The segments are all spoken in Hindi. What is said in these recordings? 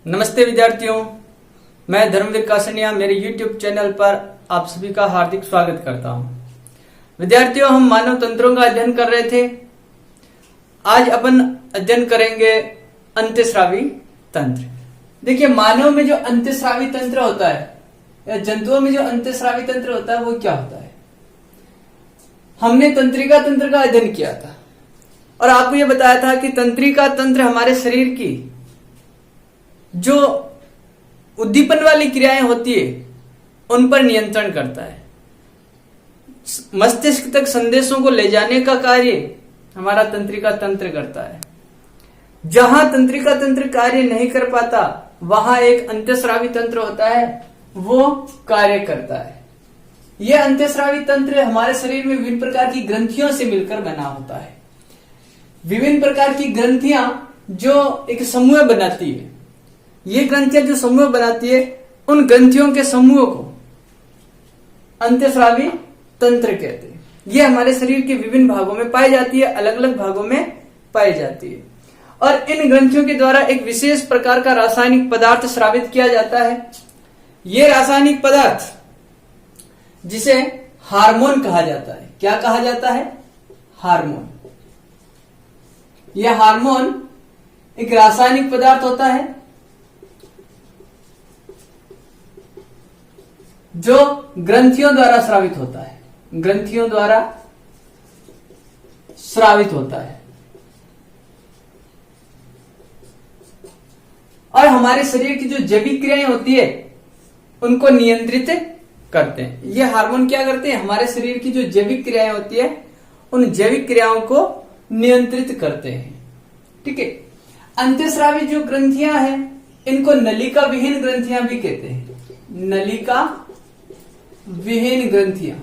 नमस्ते विद्यार्थियों, मैं धर्मवीर कासनिया मेरे YouTube चैनल पर आप सभी का हार्दिक स्वागत करता हूं। विद्यार्थियों, हम मानव तंत्रों का अध्ययन कर रहे थे। आज अपन अध्ययन करेंगे अंतःस्रावी तंत्र। देखिए, मानव में जो अंतःस्रावी तंत्र होता है या जंतुओं में जो अंतःस्रावी तंत्र होता है वो क्या होता है। हमने तंत्रिका तंत्र का अध्ययन किया था और आपको यह बताया था कि तंत्रिका तंत्र हमारे शरीर की जो उद्दीपन वाली क्रियाएं होती है उन पर नियंत्रण करता है। मस्तिष्क तक संदेशों को ले जाने का कार्य हमारा तंत्रिका तंत्र करता है। जहां तंत्रिका तंत्र कार्य नहीं कर पाता वहां एक अंतःस्रावी तंत्र होता है, वो कार्य करता है। यह अंतःस्रावी तंत्र हमारे शरीर में विभिन्न प्रकार की ग्रंथियों से मिलकर बना होता है। विभिन्न प्रकार की ग्रंथियां जो एक समूह बनाती है, ये ग्रंथियां जो समूह बनाती है, उन ग्रंथियों के समूह को अंतःस्रावी तंत्र कहते हैं। ये हमारे शरीर के विभिन्न भागों में पाई जाती है, अलग अलग भागों में पाई जाती है और इन ग्रंथियों के द्वारा एक विशेष प्रकार का रासायनिक पदार्थ स्रावित किया जाता है। ये रासायनिक पदार्थ जिसे हार्मोन कहा जाता है। क्या कहा जाता है? हार्मोन। यह हार्मोन एक रासायनिक पदार्थ होता है जो ग्रंथियों द्वारा स्रावित होता है। ग्रंथियों द्वारा स्रावित होता है और हमारे शरीर की जो जैविक क्रियाएं होती है उनको नियंत्रित करते हैं। ये हार्मोन क्या करते हैं? हमारे शरीर की जो जैविक क्रियाएं होती है उन जैविक क्रियाओं को नियंत्रित करते हैं। ठीक है। अंतःस्रावी जो ग्रंथियां हैं इनको नलिका विहीन ग्रंथियां भी कहते हैं। नलिका विहीन ग्रंथियां।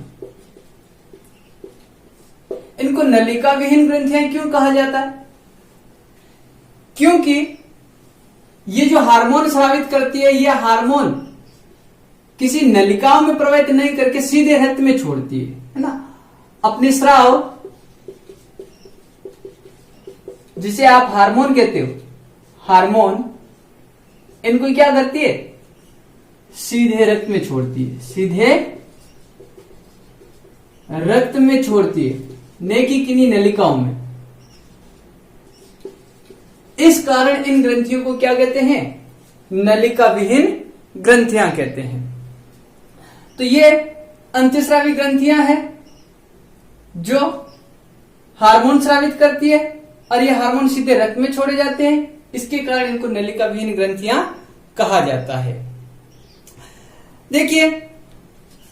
इनको नलिका विहीन ग्रंथियां क्यों कहा जाता है? क्योंकि ये जो हार्मोन स्रावित करती है, यह हार्मोन किसी नलिकाओं में प्रवाहित नहीं करके सीधे रक्त में छोड़ती है ना। अपने स्राव, जिसे आप हार्मोन कहते हो, हार्मोन इनको क्या करती है? सीधे रक्त में छोड़ती है। सीधे रक्त में छोड़ती है, न कि किन्हीं नलिकाओं में। इस कारण इन ग्रंथियों को क्या कहते हैं? नलिका विहीन ग्रंथियां कहते हैं। तो ये अंतःस्रावी ग्रंथियां हैं जो हार्मोन स्रावित करती है और ये हार्मोन सीधे रक्त में छोड़े जाते हैं। इसके कारण इनको नलिका विहीन ग्रंथियां कहा जाता है। देखिए,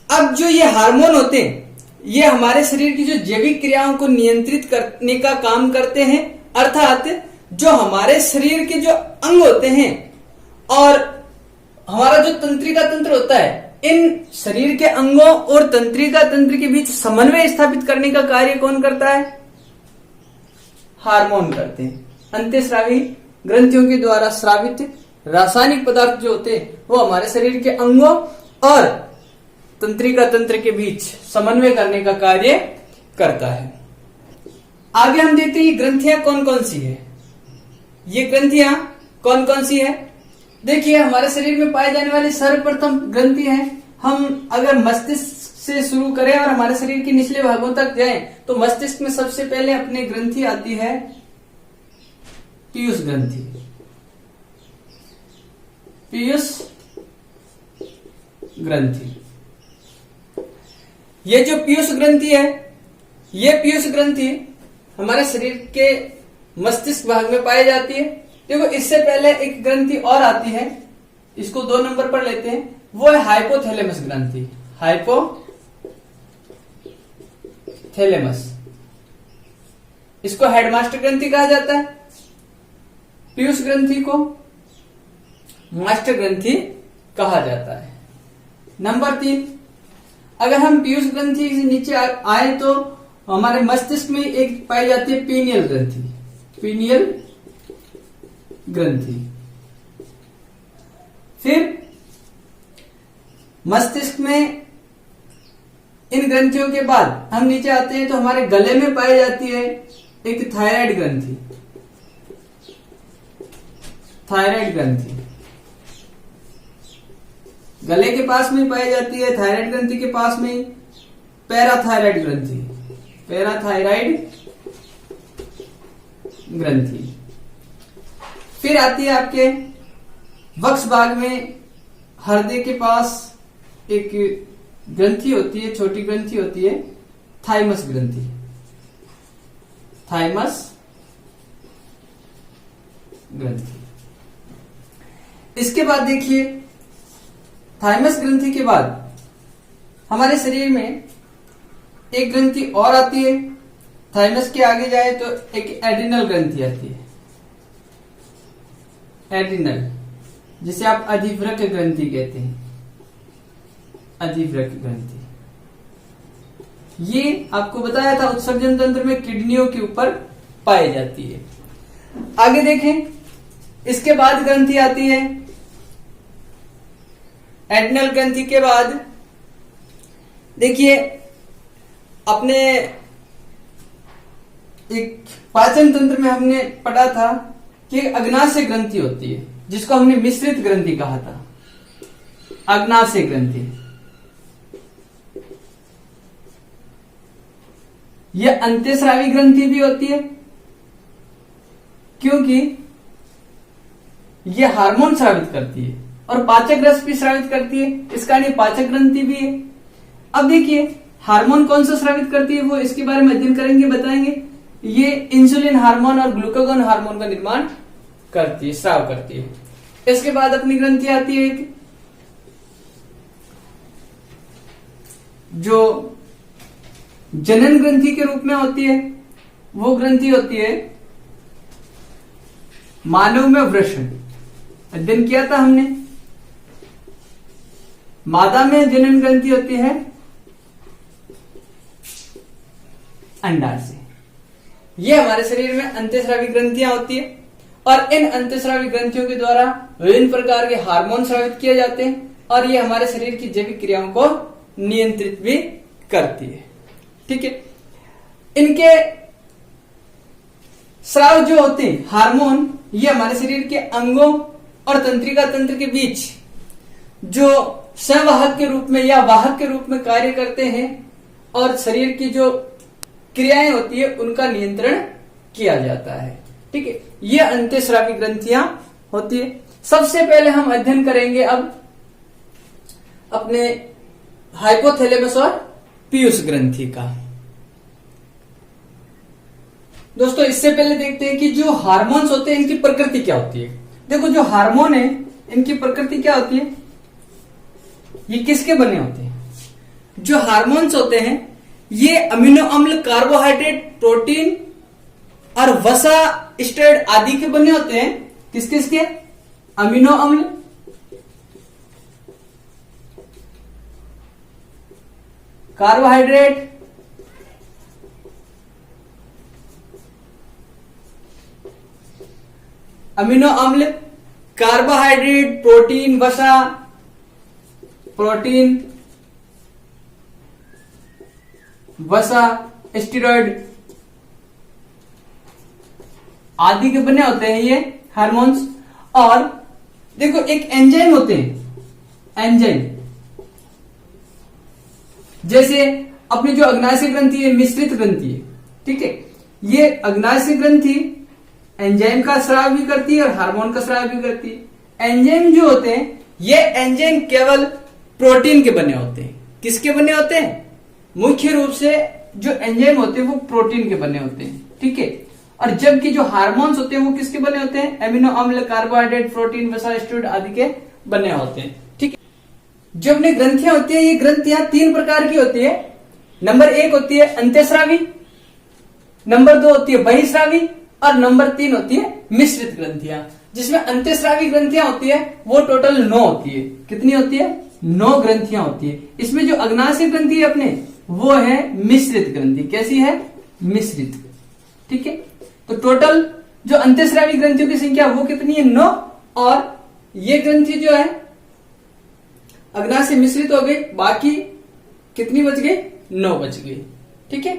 अब जो ये हार्मोन होते हैं ये हमारे शरीर की जो जैविक क्रियाओं को नियंत्रित करने का काम करते हैं। अर्थात जो हमारे शरीर के जो अंग होते हैं और हमारा जो तंत्रिका तंत्र होता है, इन शरीर के अंगों और तंत्रिका तंत्र के बीच समन्वय स्थापित करने का कार्य कौन करता है? हार्मोन करते हैं। अंतःस्रावी ग्रंथियों के द्वारा स्रावित रासायनिक पदार्थ जो होते हैं वो हमारे शरीर के अंगों और तंत्रिका तंत्र के बीच समन्वय करने का कार्य करता है। आगे हम देखते हैं ग्रंथियां कौन कौन सी है। ये ग्रंथियां कौन कौन सी है? देखिए, हमारे शरीर में पाए जाने वाली सर्वप्रथम ग्रंथि है, हम अगर मस्तिष्क से शुरू करें और हमारे शरीर के निचले भागों तक जाएं तो मस्तिष्क में सबसे पहले अपनी ग्रंथि आती है पीयूष ग्रंथि। पीयूष ग्रंथि। ये जो पीयूष ग्रंथि है, ये पीयूष ग्रंथि हमारे शरीर के मस्तिष्क भाग में पाई जाती है। देखो, इससे पहले एक ग्रंथि और आती है, इसको 2 नंबर पर लेते हैं, वो है हाइपोथैलेमस ग्रंथि। हाइपोथैलेमस, इसको हेडमास्टर ग्रंथि कहा जाता है। पीयूष ग्रंथि को मास्टर ग्रंथि कहा जाता है। नंबर 3, अगर हम पीयूष ग्रंथि से नीचे आए तो हमारे मस्तिष्क में एक पाई जाती है पीनियल ग्रंथि। पीनियल ग्रंथि। फिर मस्तिष्क में इन ग्रंथियों के बाद हम नीचे आते हैं तो हमारे गले में पाई जाती है एक थायराइड ग्रंथि। थायराइड ग्रंथि। गले के पास में पाई जाती है, थायराइड ग्रंथि के पास में पैराथायराइड ग्रंथि, पैराथायराइड ग्रंथि। फिर आती है आपके वक्ष भाग में हृदय के पास एक ग्रंथि होती है, छोटी ग्रंथि होती है, थाइमस ग्रंथि, थाइमस ग्रंथि। इसके बाद देखिए थाइमस ग्रंथि के बाद हमारे शरीर में एक ग्रंथि और आती है। थाइमस के आगे जाए तो एक एड्रिनल ग्रंथि आती है, एड्रिनल, जिसे आप अधिवृक्क ग्रंथि कहते हैं, अधिवृक्क ग्रंथि। ये आपको बताया था उत्सर्जन तंत्र में किडनियों के ऊपर पाई जाती है। आगे देखें, इसके बाद ग्रंथि आती है एड्रिनल ग्रंथि के बाद देखिए अपने एक पाचन तंत्र में हमने पढ़ा था कि अग्नाशय ग्रंथि होती है, जिसको हमने मिश्रित ग्रंथि कहा था, अग्नाशय ग्रंथि। यह अंत्यस्रावी ग्रंथि भी होती है, क्योंकि यह हार्मोन स्रावित करती है और पाचक रस भी स्रावित करती है, इस कारण ये पाचक ग्रंथि भी है। अब देखिए हार्मोन कौन सा स्रावित करती है, वो इसके बारे में अध्ययन करेंगे, बताएंगे। ये इंसुलिन हार्मोन और ग्लूकागोन हार्मोन का निर्माण करती है, स्राव करती है। इसके बाद अपनी ग्रंथि आती है एक, जो जनन ग्रंथि के रूप में होती है। वो ग्रंथि होती है मानव में वृषण, अध्ययन किया था हमने। मादा में जनन ग्रंथि होती है अंडाशय। ये हमारे शरीर में अंत्यस्रावी ग्रंथियां होती है और इन अंत्यस्रावी ग्रंथियों के द्वारा विभिन्न प्रकार के हार्मोन स्रावित किए जाते हैं और ये हमारे शरीर की जैविक क्रियाओं को नियंत्रित भी करती है। ठीक है, इनके स्राव जो होते हैं हार्मोन, ये हमारे शरीर के अंगों और तंत्रिका तंत्र के बीच जो संवाहक के रूप में या वाहक के रूप में कार्य करते हैं और शरीर की जो क्रियाएं होती है उनका नियंत्रण किया जाता है। ठीक है, ये अंत्यस्रावी ग्रंथियां होती है। सबसे पहले हम अध्ययन करेंगे अब अपने हाइपोथैलेमस और पीयूष ग्रंथि का। दोस्तों इससे पहले देखते हैं कि जो हार्मोन्स होते हैं इनकी प्रकृति क्या होती है। देखो जो हार्मोन है इनकी प्रकृति क्या होती है, ये किसके बने होते हैं। जो हार्मोन्स होते हैं ये अमीनो अम्ल, कार्बोहाइड्रेट, प्रोटीन और वसा, स्टेरॉइड आदि के बने होते हैं। किस किस के, अमीनो अम्ल, कार्बोहाइड्रेट, अमीनो अम्ल, कार्बोहाइड्रेट, प्रोटीन, वसा, प्रोटीन, वसा, स्टेरॉइड आदि के बने होते हैं ये हार्मोन्स। और देखो एक एंजाइम होते हैं, एंजाइम, जैसे अपनी जो अग्नाशय ग्रंथि है मिश्रित ग्रंथि है। ठीक है, ये अग्नाशय ग्रंथि एंजाइम का स्राव भी करती है और हार्मोन का स्राव भी करती है। एंजाइम जो होते हैं ये एंजाइम केवल प्रोटीन के बने होते हैं। किसके बने होते हैं, मुख्य रूप से जो एंजाइम होते हैं वो प्रोटीन के बने होते हैं। ठीक है, और जबकि जो हार्मोन्स होते हैं वो किसके बने होते हैं, एमिनो अम्ल, कार्बोहाइड्रेट, प्रोटीन, वसा, स्टेरॉइड आदि के बने होते हैं। ठीक है, जो अपनी ग्रंथियां होती है ये ग्रंथियां तीन प्रकार की होती है। नंबर 1 होती है अंत्यस्रावी, नंबर 2 होती है बहिस्रावी और नंबर 3 होती है मिश्रित ग्रंथियां। जिसमें अंत्यस्रावी ग्रंथियां होती है वो टोटल 9 होती है। कितनी होती है, 9 ग्रंथियां होती है। इसमें जो अग्नाशय ग्रंथि है अपने वो है मिश्रित ग्रंथि। कैसी है, मिश्रित। ठीक है, तो टोटल जो अंत्यस्रावी ग्रंथियों की संख्या वो कितनी है, 9। और ये ग्रंथि जो है अग्नाशय मिश्रित हो गई, बाकी कितनी बच गई, 9 बच गई। ठीक है।